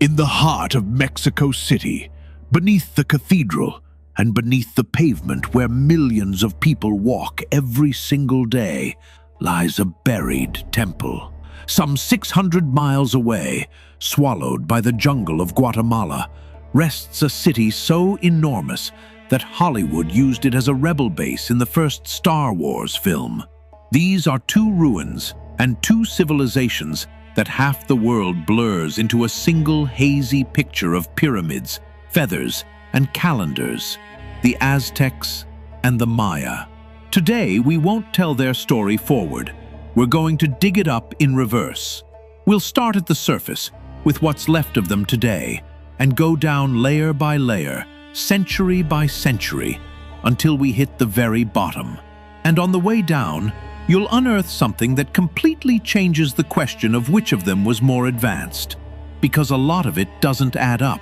In the heart of Mexico City, beneath the cathedral and beneath the pavement where millions of people walk every single day, lies a buried temple. Some 600 miles away, swallowed by the jungle of Guatemala, rests a city so enormous that Hollywood used it as a rebel base in the first Star Wars film. These are two ruins and two civilizations that half the world blurs into a single hazy picture of pyramids, feathers, and calendars, the Aztecs and the Maya. Today, we won't tell their story forward. We're going to dig it up in reverse. We'll start at the surface, with what's left of them today, and go down layer by layer, century by century, until we hit the very bottom. And on the way down, you'll unearth something that completely changes the question of which of them was more advanced, because a lot of it doesn't add up.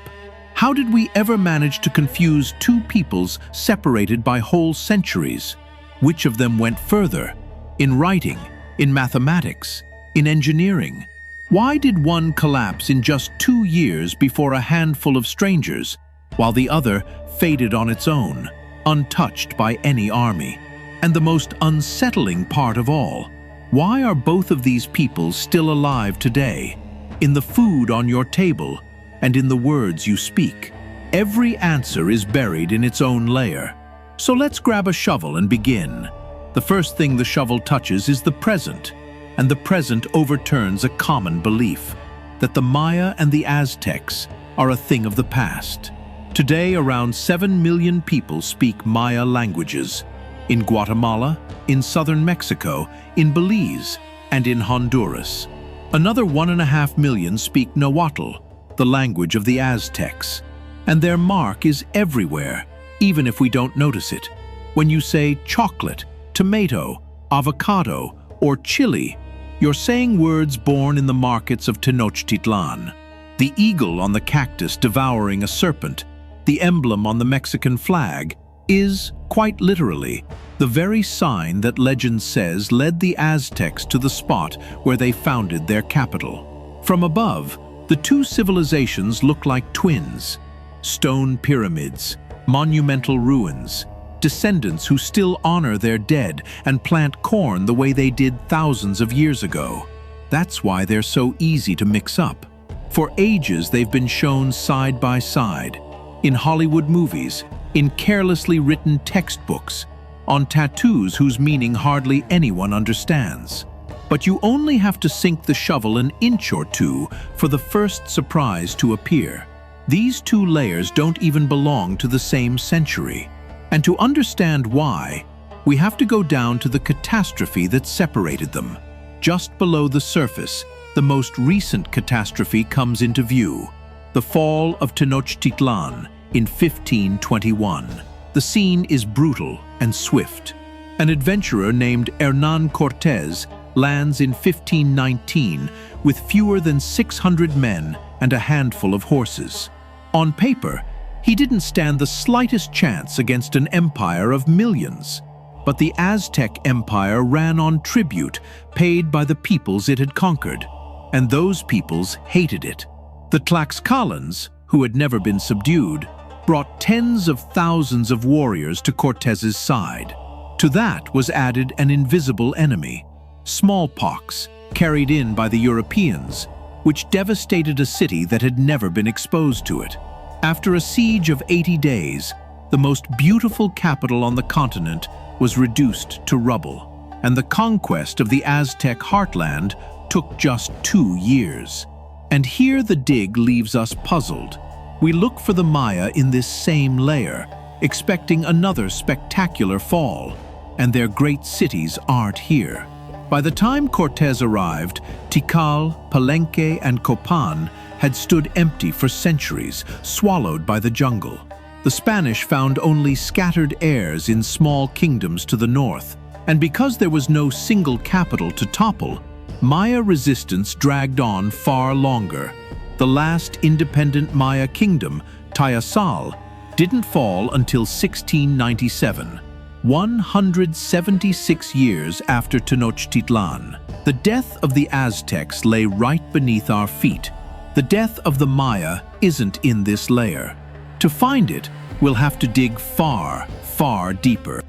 How did we ever manage to confuse two peoples separated by whole centuries? Which of them went further? In writing, in mathematics, in engineering? Why did one collapse in just 2 years before a handful of strangers, while the other faded on its own, untouched by any army? And the most unsettling part of all, why are both of these peoples still alive today? In the food on your table and in the words you speak. Every answer is buried in its own layer. So let's grab a shovel and begin. The first thing the shovel touches is the present, and the present overturns a common belief that the Maya and the Aztecs are a thing of the past. Today, around 7 million people speak Maya languages. In Guatemala, in southern Mexico, in Belize, and in Honduras. Another 1.5 million speak Nahuatl, the language of the Aztecs. And their mark is everywhere, even if we don't notice it. When you say chocolate, tomato, avocado, or chili, you're saying words born in the markets of Tenochtitlan. The eagle on the cactus devouring a serpent, the emblem on the Mexican flag, is, quite literally, the very sign that legend says led the Aztecs to the spot where they founded their capital. From above, the two civilizations look like twins. Stone pyramids, monumental ruins, descendants who still honor their dead and plant corn the way they did thousands of years ago. That's why they're so easy to mix up. For ages they've been shown side by side, in Hollywood movies, in carelessly written textbooks, on tattoos whose meaning hardly anyone understands. But you only have to sink the shovel an inch or two for the first surprise to appear. These two layers don't even belong to the same century. And to understand why, we have to go down to the catastrophe that separated them. Just below the surface, the most recent catastrophe comes into view: the fall of Tenochtitlan in 1521. The scene is brutal and swift. An adventurer named Hernán Cortés lands in 1519 with fewer than 600 men and a handful of horses. On paper, he didn't stand the slightest chance against an empire of millions. But the Aztec Empire ran on tribute paid by the peoples it had conquered, and those peoples hated it. The Tlaxcalans, who had never been subdued, brought tens of thousands of warriors to Cortés's side. To that was added an invisible enemy, smallpox, carried in by the Europeans, which devastated a city that had never been exposed to it. After a siege of 80 days, the most beautiful capital on the continent was reduced to rubble, and the conquest of the Aztec heartland took just 2 years. And here the dig leaves us puzzled. We look for the Maya in this same layer, expecting another spectacular fall, and their great cities aren't here. By the time Cortés arrived, Tikal, Palenque, and Copán had stood empty for centuries, swallowed by the jungle. The Spanish found only scattered heirs in small kingdoms to the north, and because there was no single capital to topple, Maya resistance dragged on far longer. The last independent Maya kingdom, Tikal, didn't fall until 1697, 176 years after Tenochtitlan. The death of the Aztecs lay right beneath our feet. The death of the Maya isn't in this layer. To find it, we'll have to dig far, far deeper.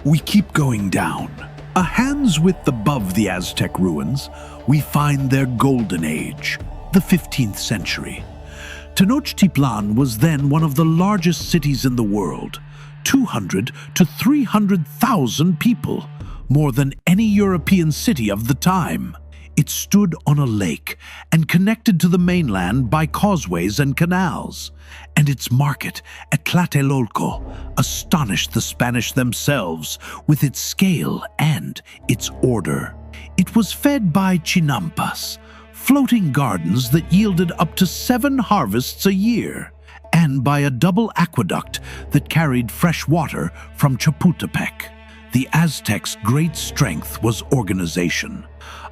We keep going down. A hand's width above the Aztec ruins, we find their golden age, the 15th century. Tenochtitlan was then one of the largest cities in the world, 200 to 300,000 people, more than any European city of the time. It stood on a lake and connected to the mainland by causeways and canals, and its market at Tlatelolco astonished the Spanish themselves with its scale and its order. It was fed by chinampas, floating gardens that yielded up to 7 harvests a year, and by a double aqueduct that carried fresh water from Chapultepec. The Aztecs' great strength was organization,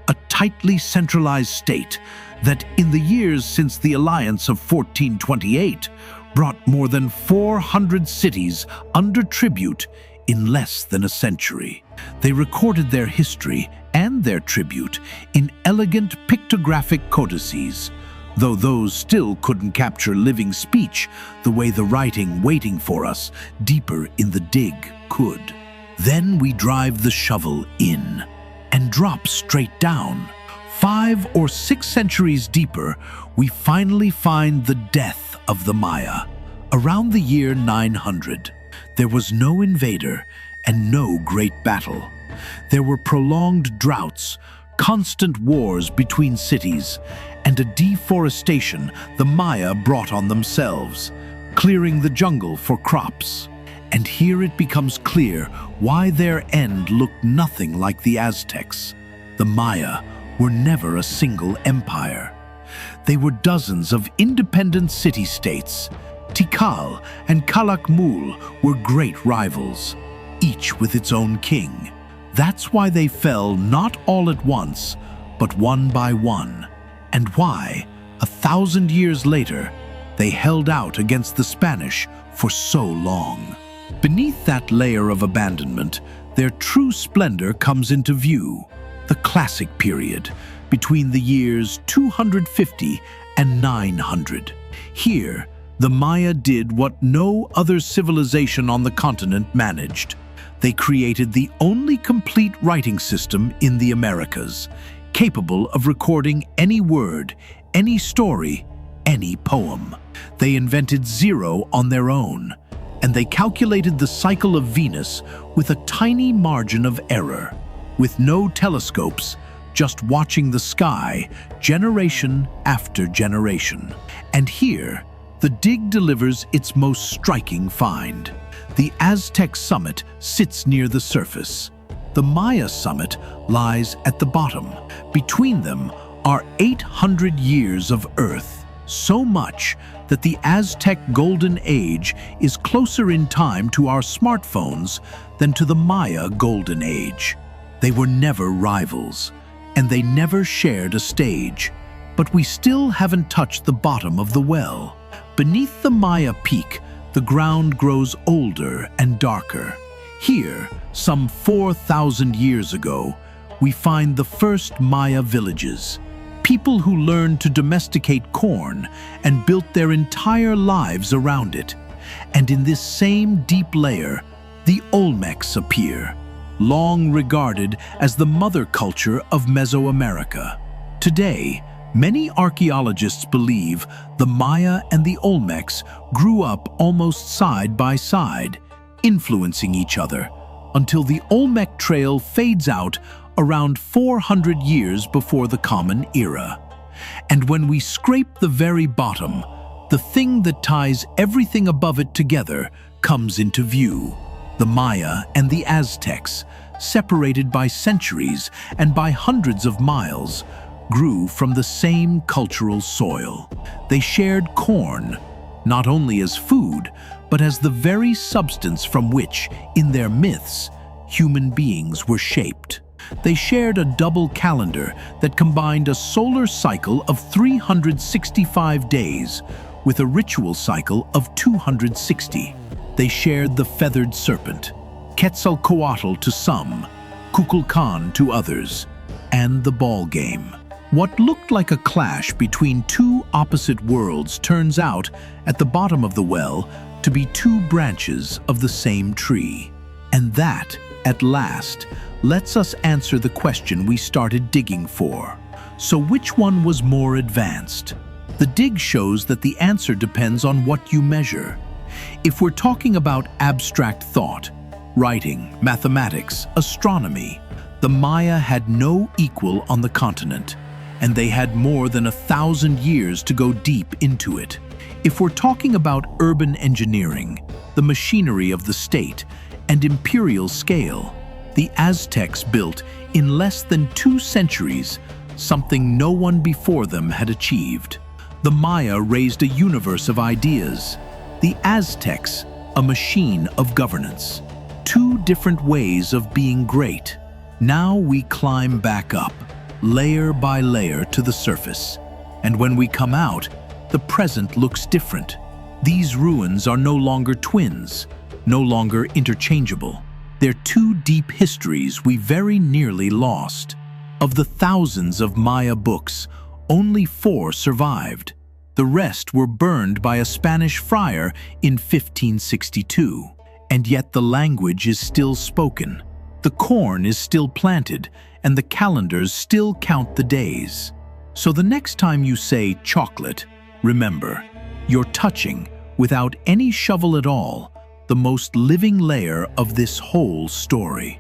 a tightly centralized state that, in the years since the alliance of 1428, brought more than 400 cities under tribute in less than a century. They recorded their history and their tribute in elegant pictographic codices, though those still couldn't capture living speech the way the writing waiting for us deeper in the dig could. Then we drive the shovel in and drop straight down. 5 or 6 centuries deeper, we finally find the death of the Maya. Around the year 900, there was no invader and no great battle. There were prolonged droughts, constant wars between cities, and a deforestation the Maya brought on themselves, clearing the jungle for crops. And here it becomes clear why their end looked nothing like the Aztecs. The Maya were never a single empire. They were dozens of independent city-states. Tikal and Calakmul were great rivals, each with its own king. That's why they fell not all at once, but one by one, and why, 1,000 years later, they held out against the Spanish for so long. Beneath that layer of abandonment, their true splendor comes into view, the Classic period, between the years 250 and 900. Here, the Maya did what no other civilization on the continent managed. They created the only complete writing system in the Americas, capable of recording any word, any story, any poem. They invented zero on their own, and they calculated the cycle of Venus with a tiny margin of error, with no telescopes, just watching the sky generation after generation. And here, the dig delivers its most striking find. The Aztec summit sits near the surface. The Maya summit lies at the bottom. Between them are 800 years of Earth, so much that the Aztec Golden Age is closer in time to our smartphones than to the Maya Golden Age. They were never rivals, and they never shared a stage. But we still haven't touched the bottom of the well. Beneath the Maya peak, the ground grows older and darker. Here, some 4,000 years ago, we find the first Maya villages. People who learned to domesticate corn and built their entire lives around it. And in this same deep layer, the Olmecs appear, long regarded as the mother culture of Mesoamerica. Today, many archaeologists believe the Maya and the Olmecs grew up almost side by side, influencing each other, until the Olmec trail fades out around 400 years before the Common Era. And when we scrape the very bottom, the thing that ties everything above it together comes into view. The Maya and the Aztecs, separated by centuries and by hundreds of miles, grew from the same cultural soil. They shared corn, not only as food, but as the very substance from which, in their myths, human beings were shaped. They shared a double calendar that combined a solar cycle of 365 days with a ritual cycle of 260. They shared the feathered serpent, Quetzalcoatl to some, Kukulkan to others, and the ball game. What looked like a clash between two opposite worlds turns out, at the bottom of the well, to be two branches of the same tree. And that, at last, lets us answer the question we started digging for. So which one was more advanced? The dig shows that the answer depends on what you measure. If we're talking about abstract thought, writing, mathematics, astronomy, the Maya had no equal on the continent, and they had more than 1,000 years to go deep into it. If we're talking about urban engineering, the machinery of the state, and imperial scale, the Aztecs built, in less than 2 centuries, something no one before them had achieved. The Maya raised a universe of ideas. The Aztecs, a machine of governance. 2 different ways of being great. Now we climb back up, layer by layer to the surface. And when we come out, the present looks different. These ruins are no longer twins, no longer interchangeable. They're 2 deep histories we very nearly lost. Of the thousands of Maya books, only 4 survived. The rest were burned by a Spanish friar in 1562. And yet the language is still spoken. The corn is still planted, and the calendars still count the days. So the next time you say chocolate, remember, you're touching, without any shovel at all, the most living layer of this whole story.